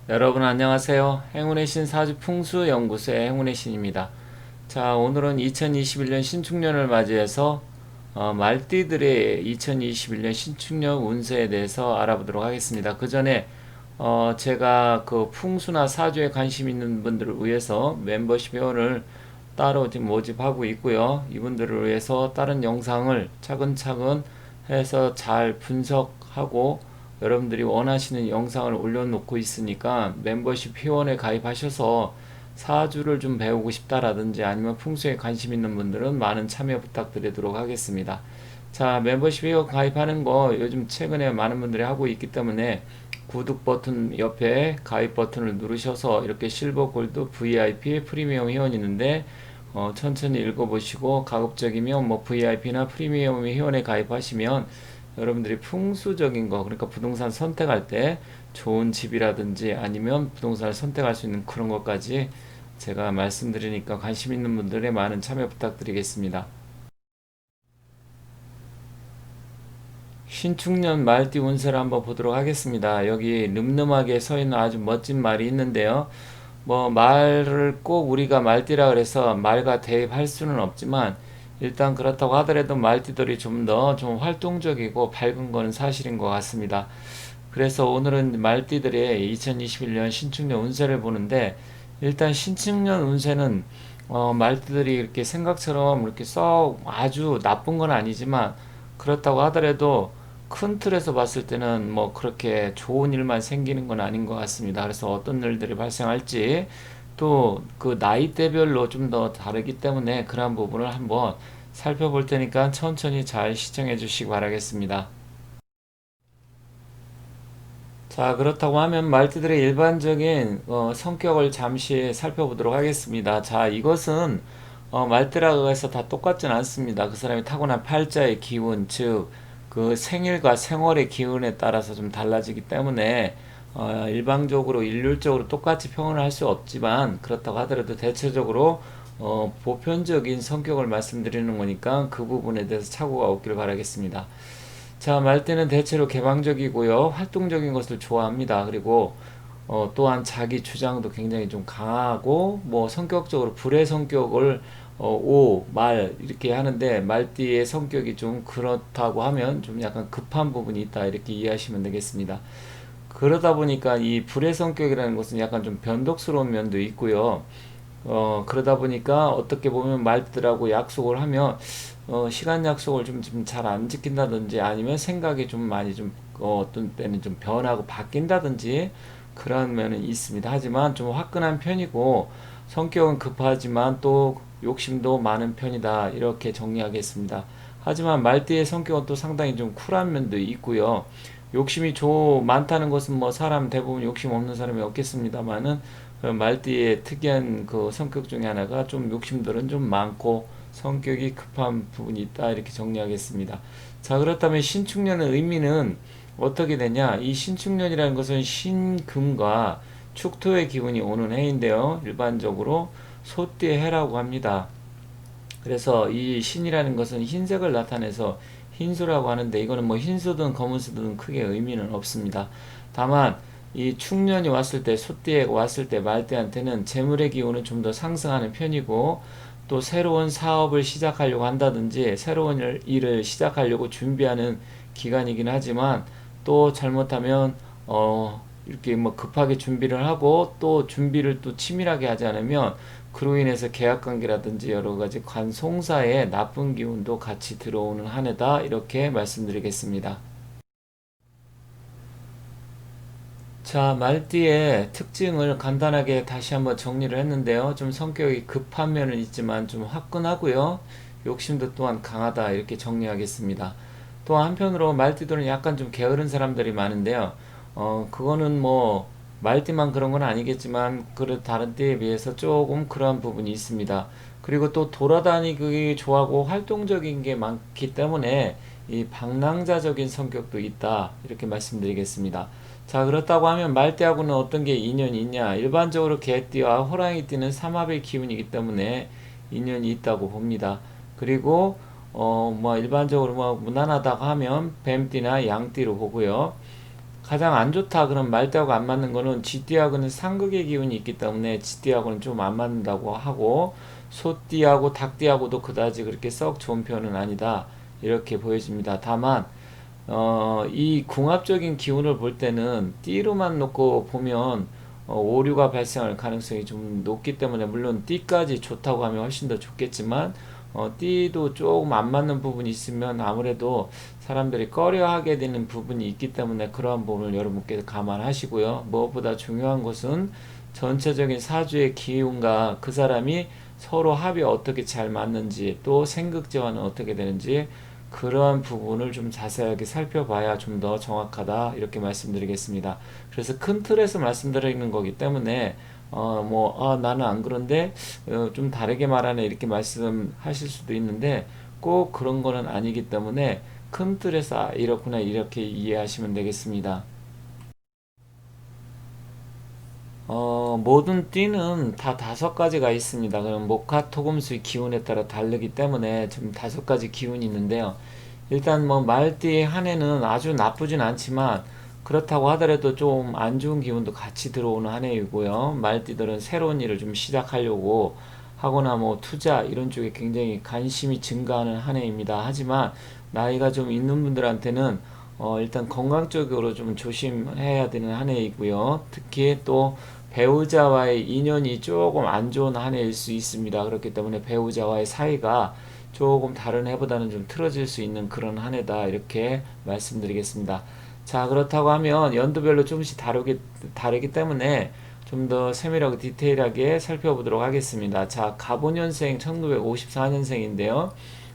여러분 안녕하세요. 행운의 신 사주 풍수 연구소의 행운의 신입니다. 자, 오늘은 2021년 신축년을 맞이해서 말띠들의 2021년 신축년 운세에 대해서 알아보도록 하겠습니다. 그 전에 제가 그 풍수나 사주에 관심 있는 분들을 위해서 멤버십 회원을 따로 지금 모집하고 있고요. 이분들을 위해서 다른 영상을 차근차근 해서 잘 분석하고 여러분들이 원하시는 영상을 올려놓고 있으니까 멤버십 회원에 가입하셔서 사주를 좀 배우고 싶다라든지 아니면 풍수에 관심 있는 분들은 많은 참여 부탁드리도록 하겠습니다. 자, 멤버십 회원 가입하는 거 요즘 최근에 많은 분들이 하고 있기 때문에 구독 버튼 옆에 가입 버튼을 누르셔서 이렇게 실버, 골드, VIP, 프리미엄 회원이 있는데 천천히 읽어보시고 가급적이면 뭐 VIP나 프리미엄 회원에 가입하시면 여러분들이 풍수적인 거, 그러니까 부동산 선택할 때 좋은 집이라든지 아니면 부동산을 선택할 수 있는 그런 것까지 제가 말씀드리니까 관심 있는 분들의 많은 참여 부탁드리겠습니다. 신축년 말띠 운세를 한번 보도록 하겠습니다. 여기 늠름하게 서 있는 아주 멋진 말이 있는데요. 뭐 말을 꼭 우리가 말띠라 그래서 말과 대입할 수는 없지만 일단 그렇다고 하더라도 말띠들이 좀 더 좀 활동적이고 밝은 거는 사실인 것 같습니다. 그래서 오늘은 말띠들의 2021년 신축년 운세를 보는데 일단 신축년 운세는 말띠들이 이렇게 생각처럼 이렇게 썩 아주 나쁜 건 아니지만 그렇다고 하더라도 큰 틀에서 봤을 때는 뭐 그렇게 좋은 일만 생기는 건 아닌 것 같습니다. 그래서 어떤 일들이 발생할지 또 그 나이대별로 좀 더 다르기 때문에 그러한 부분을 한번 살펴볼 테니까 천천히 잘 시청해 주시기 바라겠습니다. 자, 그렇다고 하면 말띠들의 일반적인 성격을 잠시 살펴보도록 하겠습니다. 자, 이것은 말띠라고 해서 다 똑같진 않습니다. 그 사람이 타고난 팔자의 기운, 즉, 그 생일과 생월의 기운에 따라서 좀 달라지기 때문에 일방적으로 일률적으로 똑같이 평을 할 수 없지만 그렇다고 하더라도 대체적으로 보편적인 성격을 말씀드리는 거니까 그 부분에 대해서 착오가 없기를 바라겠습니다. 자, 말띠는 대체로 개방적이고요. 활동적인 것을 좋아합니다. 그리고 또한 자기 주장도 굉장히 좀 강하고 뭐 성격적으로 불의 성격을 말 이렇게 하는데 말띠의 성격이 좀 그렇다고 하면 좀 약간 급한 부분이 있다 이렇게 이해하시면 되겠습니다. 그러다 보니까 이 불의 성격이라는 것은 약간 좀 변덕스러운 면도 있고요. 그러다 보니까 어떻게 보면 말들하고 약속을 하면 시간 약속을 좀 잘 안 지킨다든지 아니면 생각이 좀 많이 좀 어떤 때는 좀 변하고 바뀐다든지 그런 면은 있습니다. 하지만 좀 화끈한 편이고 성격은 급하지만 또 욕심도 많은 편이다. 이렇게 정리하겠습니다. 하지만 말띠의 성격은 또 상당히 좀 쿨한 면도 있고요. 욕심이 많다는 것은 뭐 사람 대부분 욕심 없는 사람이 없겠습니다만은 말띠의 특이한 그 성격 중에 하나가 좀 욕심들은 좀 많고 성격이 급한 부분이 있다 이렇게 정리하겠습니다. 자, 그렇다면 신축년의 의미는 어떻게 되냐? 이 신축년이라는 것은 신금과 축토의 기운이 오는 해인데요. 일반적으로 소띠의 해라고 합니다. 그래서 이 신이라는 것은 흰색을 나타내서 흰수라고 하는데 이거는 뭐 흰수든 검은수든 크게 의미는 없습니다. 다만 이 축년이 왔을 때 소띠에 왔을 때 말띠한테는 재물의 기운은 좀 더 상승하는 편이고 또 새로운 사업을 시작하려고 한다든지 새로운 일을 시작하려고 준비하는 기간이긴 하지만 또 잘못하면 이렇게 뭐 급하게 준비를 하고 또 준비를 또 치밀하게 하지 않으면 그로 인해서 계약관계라든지 여러 가지 관송사의 나쁜 기운도 같이 들어오는 한 해다 이렇게 말씀드리겠습니다. 자, 말띠의 특징을 간단하게 다시 한번 정리를 했는데요. 좀 성격이 급한 면은 있지만 좀 화끈하고요. 욕심도 또한 강하다 이렇게 정리하겠습니다. 또 한편으로 말띠들은 약간 좀 게으른 사람들이 많은데요. 그거는 뭐 말띠만 그런 건 아니겠지만 그 다른 띠에 비해서 조금 그러한 부분이 있습니다. 그리고 또 돌아다니기 좋아하고 활동적인 게 많기 때문에 이 방랑자적인 성격도 있다 이렇게 말씀드리겠습니다. 자, 그렇다고 하면 말띠하고는 어떤 게 인연이 있냐? 일반적으로 개띠와 호랑이띠는 삼합의 기운이기 때문에 인연이 있다고 봅니다. 그리고 뭐 일반적으로 뭐 무난하다고 하면 뱀띠나 양띠로 보고요. 가장 안 좋다 그런 말띠하고 안 맞는 거는 쥐띠하고는 상극의 기운이 있기 때문에 쥐띠하고는 좀 안 맞는다고 하고, 소띠하고 닭띠하고도 그다지 그렇게 썩 좋은 편은 아니다 이렇게 보여집니다. 다만 이 궁합적인 기운을 볼 때는 띠로만 놓고 보면 오류가 발생할 가능성이 좀 높기 때문에, 물론 띠까지 좋다고 하면 훨씬 더 좋겠지만 띠도 조금 안 맞는 부분이 있으면 아무래도 사람들이 꺼려하게 되는 부분이 있기 때문에 그러한 부분을 여러분께서 감안하시고요. 무엇보다 중요한 것은 전체적인 사주의 기운과 그 사람이 서로 합이 어떻게 잘 맞는지, 또 생극제와는 어떻게 되는지, 그러한 부분을 좀 자세하게 살펴봐야 좀 더 정확하다 이렇게 말씀드리겠습니다. 그래서 큰 틀에서 말씀드리는 거기 때문에 나는 안 그런데 좀 다르게 말하네 이렇게 말씀하실 수도 있는데, 꼭 그런 거는 아니기 때문에 큰 틀에서 이렇구나 이렇게 이해하시면 되겠습니다. 모든 띠는 다 다섯 가지가 있습니다. 그럼 목화 토금수의 기운에 따라 다르기 때문에 좀 다섯 가지 기운이 있는데요. 일단 뭐 말띠 한 해는 아주 나쁘진 않지만, 그렇다고 하더라도 좀 안 좋은 기운도 같이 들어오는 한 해이고요. 말띠들은 새로운 일을 좀 시작하려고 하거나 뭐 투자 이런 쪽에 굉장히 관심이 증가하는 한 해입니다. 하지만 나이가 좀 있는 분들한테는 일단 건강 적으로 좀 조심해야 되는 한 해이고요. 특히 또 배우자와의 인연이 조금 안 좋은 한 해일 수 있습니다. 그렇기 때문에 배우자와의 사이가 조금 다른 해보다는 좀 틀어질 수 있는 그런 한 해다 이렇게 말씀드리겠습니다. 자, 그렇다고 하면 연도별로 조금씩 다르기 때문에 좀 더 세밀하고 디테일하게 살펴보도록 하겠습니다. 자, 갑오년생 1954년생인데요.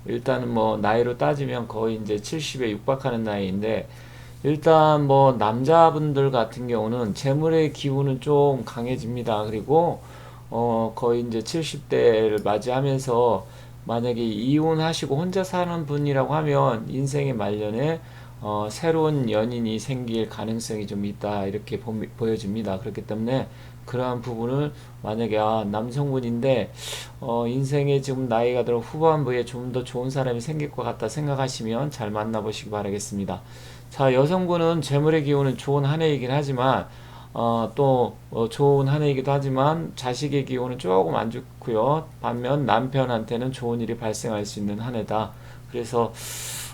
일단은 뭐 나이로 따지면 거의 이제 70에 육박하는 나이인데, 일단 뭐 남자분들 같은 경우는 재물의 기운은 좀 강해집니다. 그리고 거의 이제 70대를 맞이하면서 만약에 이혼하시고 혼자 사는 분이라고 하면 인생의 말년에 새로운 연인이 생길 가능성이 좀 있다 이렇게 보여집니다. 그렇기 때문에 그러한 부분을, 만약에 남성분인데 인생에 지금 나이가 들어 후반부에 좀 더 좋은 사람이 생길 것 같다 생각하시면 잘 만나보시기 바라겠습니다. 자, 여성분은 재물의 기운은 좋은 한 해이긴 하지만 좋은 한 해이기도 하지만 자식의 기운은 조금 안 좋고요. 반면 남편한테는 좋은 일이 발생할 수 있는 한 해다. 그래서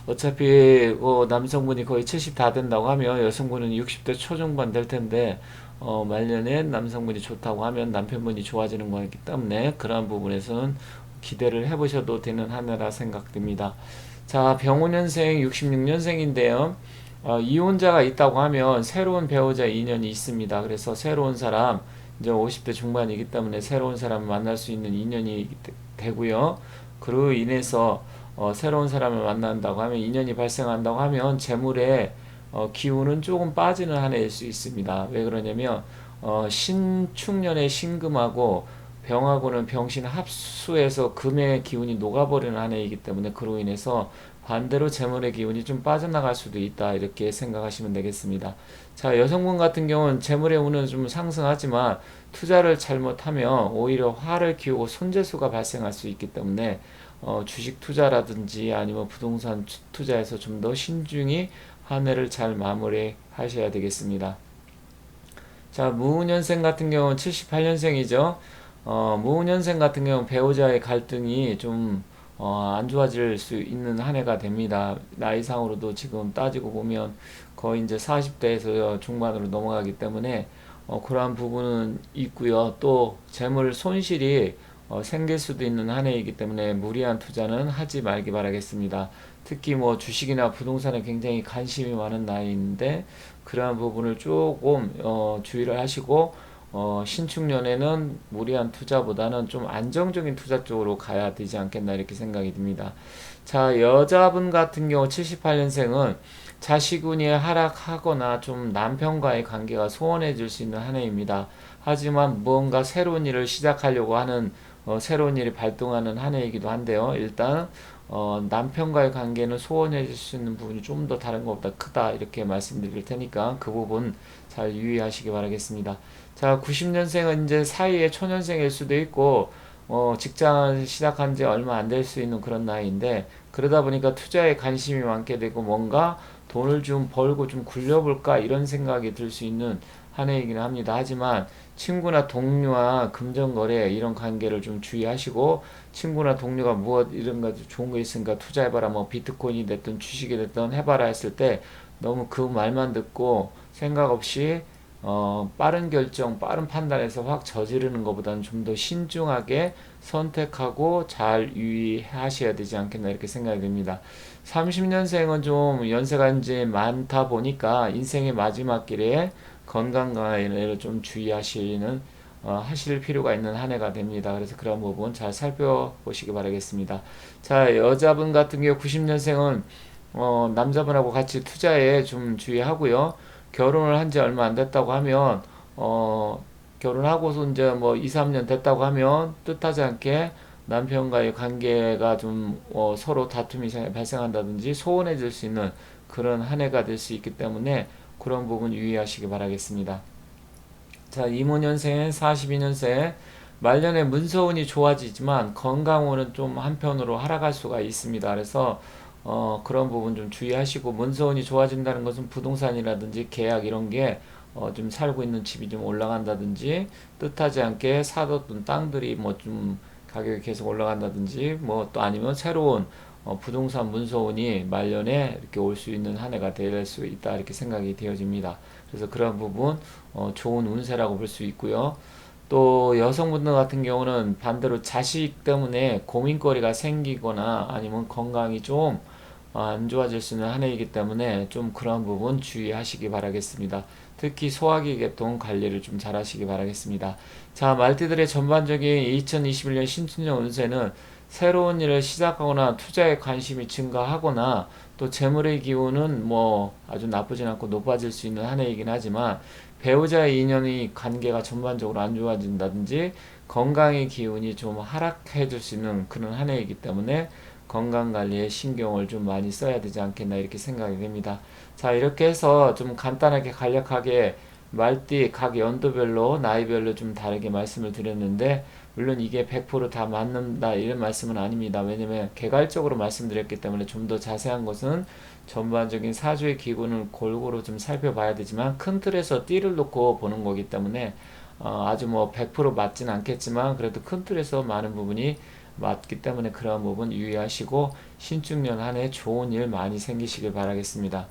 어차피 남성분이 거의 70 다 된다고 하면 여성분은 60대 초중반 될 텐데, 말년에 남성분이 좋다고 하면 남편분이 좋아지는 거기 때문에 그러한 부분에서는 기대를 해보셔도 되는 한 해라 생각됩니다. 자, 병오년생 66년생인데요. 이혼자가 있다고 하면 새로운 배우자 인연이 있습니다. 그래서 새로운 사람, 이제 50대 중반이기 때문에 새로운 사람을 만날 수 있는 인연이 되고요. 그로 인해서 새로운 사람을 만난다고 하면, 인연이 발생한다고 하면 재물의 기운은 조금 빠지는 한 해일 수 있습니다. 왜 그러냐면 신축년의 신금하고 병하고는 병신 합수해서 금의 기운이 녹아버리는 한 해이기 때문에 그로 인해서 반대로 재물의 기운이 좀 빠져나갈 수도 있다 이렇게 생각하시면 되겠습니다. 자, 여성분 같은 경우는 재물의 운은 좀 상승하지만 투자를 잘못하면 오히려 화를 키우고 손재수가 발생할 수 있기 때문에 주식 투자라든지 아니면 부동산 투자에서 좀 더 신중히 한 해를 잘 마무리 하셔야 되겠습니다. 자, 무운년생 같은 경우는 78년생이죠. 무운년생 같은 경우는 배우자의 갈등이 좀 안 좋아질 수 있는 한 해가 됩니다. 나이상으로도 지금 따지고 보면 거의 이제 40대에서 중반으로 넘어가기 때문에 그러한 부분은 있고요. 또 재물 손실이 생길 수도 있는 한 해이기 때문에 무리한 투자는 하지 말기 바라겠습니다. 특히 뭐 주식이나 부동산에 굉장히 관심이 많은 나이인데 그러한 부분을 조금 주의를 하시고, 신축년에는 무리한 투자보다는 좀 안정적인 투자 쪽으로 가야 되지 않겠나 이렇게 생각이 듭니다. 자, 여자분 같은 경우 78년생은 자식운이 하락하거나 좀 남편과의 관계가 소원해질 수 있는 한 해입니다. 하지만 무언가 새로운 일을 시작하려고 하는 새로운 일이 발동하는 한 해이기도 한데요. 일단 남편과의 관계는 소원해질 수 있는 부분이 좀 더 다른 것보다 크다 이렇게 말씀드릴 테니까 그 부분 잘 유의하시기 바라겠습니다. 자, 90년생은 이제 사이에 초년생일 수도 있고 직장을 시작한 지 얼마 안 될 수 있는 그런 나이인데, 그러다 보니까 투자에 관심이 많게 되고 뭔가 돈을 좀 벌고 좀 굴려볼까 이런 생각이 들 수 있는 한 해이긴 합니다. 하지만 친구나 동료와 금전거래 이런 관계를 좀 주의하시고, 친구나 동료가 무엇 이런 거 좋은 거 있으니까 투자해봐라, 뭐 비트코인이 됐든 주식이 됐든 해봐라 했을 때 너무 그 말만 듣고 생각 없이 빠른 결정, 빠른 판단에서 확 저지르는 것보다는 좀 더 신중하게 선택하고 잘 유의하셔야 되지 않겠나 이렇게 생각이 됩니다. 30년생은 좀 연세가 이제 많다 보니까 인생의 마지막 길에 건강관리를 좀 주의하시는 하실 필요가 있는 한 해가 됩니다. 그래서 그런 부분 잘 살펴보시기 바라겠습니다. 자, 여자분 같은 경우 90년생은 남자분하고 같이 투자에 좀 주의하고요. 결혼을 한 지 얼마 안 됐다고 하면 결혼하고서 이제 뭐 2, 3년 됐다고 하면 뜻하지 않게 남편과의 관계가 좀 서로 다툼이 발생한다든지 소원해질 수 있는 그런 한 해가 될 수 있기 때문에 그런 부분 유의하시기 바라겠습니다. 자, 이모년생 42년생 말년에 문서운이 좋아지지만 건강운은 좀 한편으로 하락할 수가 있습니다. 그래서 그런 부분 좀 주의하시고, 문서운이 좋아진다는 것은 부동산이라든지 계약 이런 게 좀 살고 있는 집이 좀 올라간다든지, 뜻하지 않게 사뒀던 땅들이 뭐 좀 가격이 계속 올라간다든지, 뭐 또 아니면 새로운 부동산 문서운이 말년에 이렇게 올 수 있는 한 해가 될 수 있다 이렇게 생각이 되어집니다. 그래서 그런 부분 좋은 운세라고 볼 수 있고요. 또 여성분들 같은 경우는 반대로 자식 때문에 고민거리가 생기거나 아니면 건강이 좀 안 좋아질 수 있는 한 해이기 때문에 좀 그런 부분 주의하시기 바라겠습니다. 특히 소화기 계통 관리를 좀 잘 하시기 바라겠습니다. 자, 말띠들의 전반적인 2021년 신춘년 운세는 새로운 일을 시작하거나 투자에 관심이 증가하거나 또 재물의 기운은 뭐 아주 나쁘진 않고 높아질 수 있는 한 해이긴 하지만, 배우자의 인연이 관계가 전반적으로 안 좋아진다든지 건강의 기운이 좀 하락해 줄 수 있는 그런 한 해이기 때문에 건강관리에 신경을 좀 많이 써야 되지 않겠나 이렇게 생각이 됩니다. 자, 이렇게 해서 좀 간단하게 간략하게 말띠 각 연도별로 나이별로 좀 다르게 말씀을 드렸는데, 물론 이게 100%다 맞는다 이런 말씀은 아닙니다. 왜냐면 개괄적으로 말씀드렸기 때문에 좀 더 자세한 것은 전반적인 사주의 기분을 골고루 좀 살펴봐야 되지만, 큰 틀에서 띠를 놓고 보는 거기 때문에 아주 뭐 100% 맞진 않겠지만 그래도 큰 틀에서 많은 부분이 맞기 때문에 그런 부분 유의하시고 신축년 한 해 좋은 일 많이 생기시길 바라겠습니다.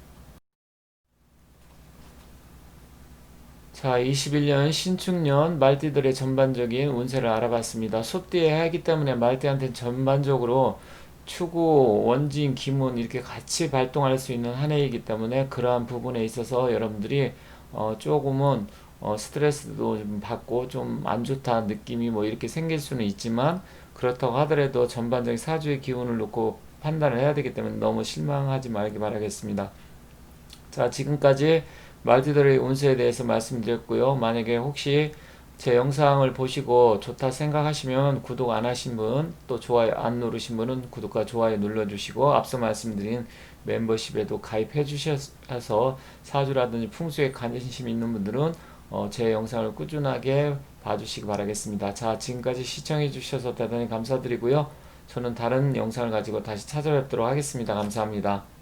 자, 21년 신축년 말띠들의 전반적인 운세를 알아봤습니다. 솥띠의 해이기 때문에 말띠한테는 전반적으로 추구, 원진, 기문 이렇게 같이 발동할 수 있는 한 해이기 때문에 그러한 부분에 있어서 여러분들이 조금은 스트레스도 좀 받고 좀 안 좋다 느낌이 뭐 이렇게 생길 수는 있지만, 그렇다고 하더라도 전반적인 사주의 기운을 놓고 판단을 해야 되기 때문에 너무 실망하지 말기 바라겠습니다. 자, 지금까지 말띠들의 운세에 대해서 말씀드렸고요. 만약에 혹시 제 영상을 보시고 좋다 생각하시면 구독 안 하신 분, 또 좋아요 안 누르신 분은 구독과 좋아요 눌러주시고, 앞서 말씀드린 멤버십에도 가입해 주셔서 사주라든지 풍수에 관심 있는 분들은 제 영상을 꾸준하게 봐주시기 바라겠습니다. 자, 지금까지 시청해 주셔서 대단히 감사드리고요. 저는 다른 영상을 가지고 다시 찾아뵙도록 하겠습니다. 감사합니다.